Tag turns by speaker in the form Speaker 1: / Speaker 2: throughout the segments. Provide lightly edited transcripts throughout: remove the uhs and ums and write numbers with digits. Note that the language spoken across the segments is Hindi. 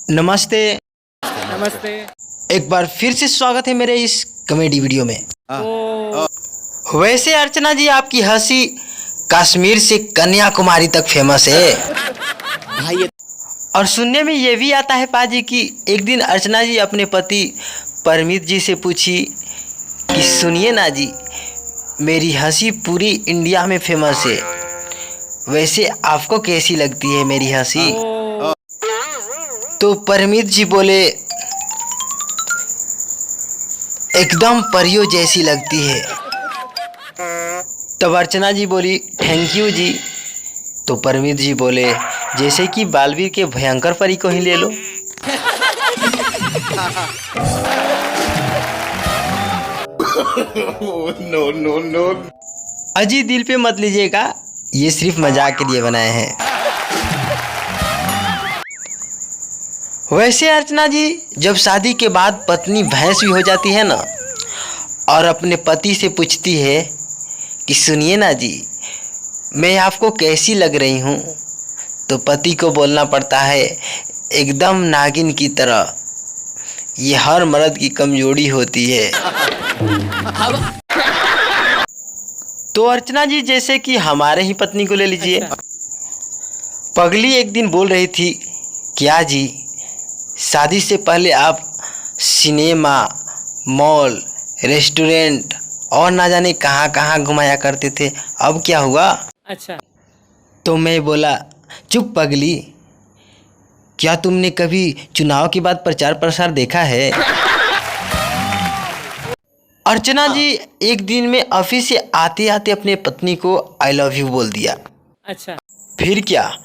Speaker 1: नमस्ते।
Speaker 2: नमस्ते।
Speaker 1: एक बार फिर से स्वागत है मेरे इस कॉमेडी वीडियो में। वैसे अर्चना जी, आपकी हंसी कश्मीर से कन्याकुमारी तक फेमस है।
Speaker 2: भाई
Speaker 1: और सुनने में ये भी आता है पाजी कि एक दिन अर्चना जी अपने पति परमित जी से पूछी कि सुनिए ना जी, मेरी हंसी पूरी इंडिया में फेमस है, वैसे आपको कैसी लगती है मेरी हंसी? तो परमित जी बोले, एकदम परियों जैसी लगती है। तब अर्चना जी बोली, थैंक यू जी। तो परमित जी बोले, जैसे कि बालवीर के भयंकर परी को ही ले लो।
Speaker 3: No no no.
Speaker 1: अजी दिल पे मत लीजिएगा, ये सिर्फ मजाक के लिए बनाए हैं। वैसे अर्चना जी, जब शादी के बाद पत्नी भैंस भी हो जाती है ना और अपने पति से पूछती है कि सुनिए ना जी, मैं आपको कैसी लग रही हूँ, तो पति को बोलना पड़ता है, एकदम नागिन की तरह। ये हर मर्द की कमजोरी होती है। तो अर्चना जी, जैसे कि हमारे ही पत्नी को ले लीजिए। पगली एक दिन बोल रही थी, क्या जी, शादी से पहले आप सिनेमा, मॉल, रेस्टोरेंट और ना जाने कहाँ कहाँ घुमाया करते थे, अब क्या हुआ?
Speaker 2: अच्छा।
Speaker 1: तो मैं बोला, चुप पगली, क्या तुमने कभी चुनाव के बाद प्रचार प्रसार देखा है? अर्चना जी एक दिन में ऑफिस से आते आते अपने पत्नी को आई लव यू बोल दिया।
Speaker 2: अच्छा।
Speaker 1: फिर क्या,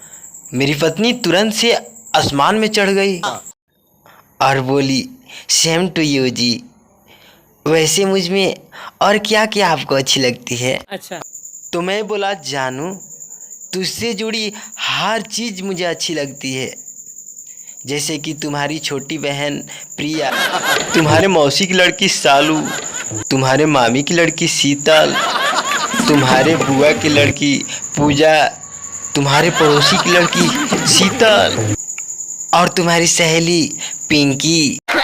Speaker 1: मेरी पत्नी तुरंत से आसमान में चढ़ गई और बोली, सेम टू यू जी। वैसे मुझ में और क्या क्या आपको अच्छी लगती है?
Speaker 2: अच्छा।
Speaker 1: तो मैं बोला, जानू, तुझसे जुड़ी हर चीज़ मुझे अच्छी लगती है, जैसे कि तुम्हारी छोटी बहन प्रिया, तुम्हारे मौसी की लड़की सालू, तुम्हारे मामी की लड़की शीतल, तुम्हारे बुआ की लड़की पूजा, तुम्हारे पड़ोसी की लड़की शीतल और तुम्हारी सहेली पिंकी।
Speaker 2: कौन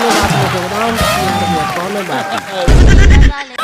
Speaker 2: बात नहीं, कौन बात नहीं।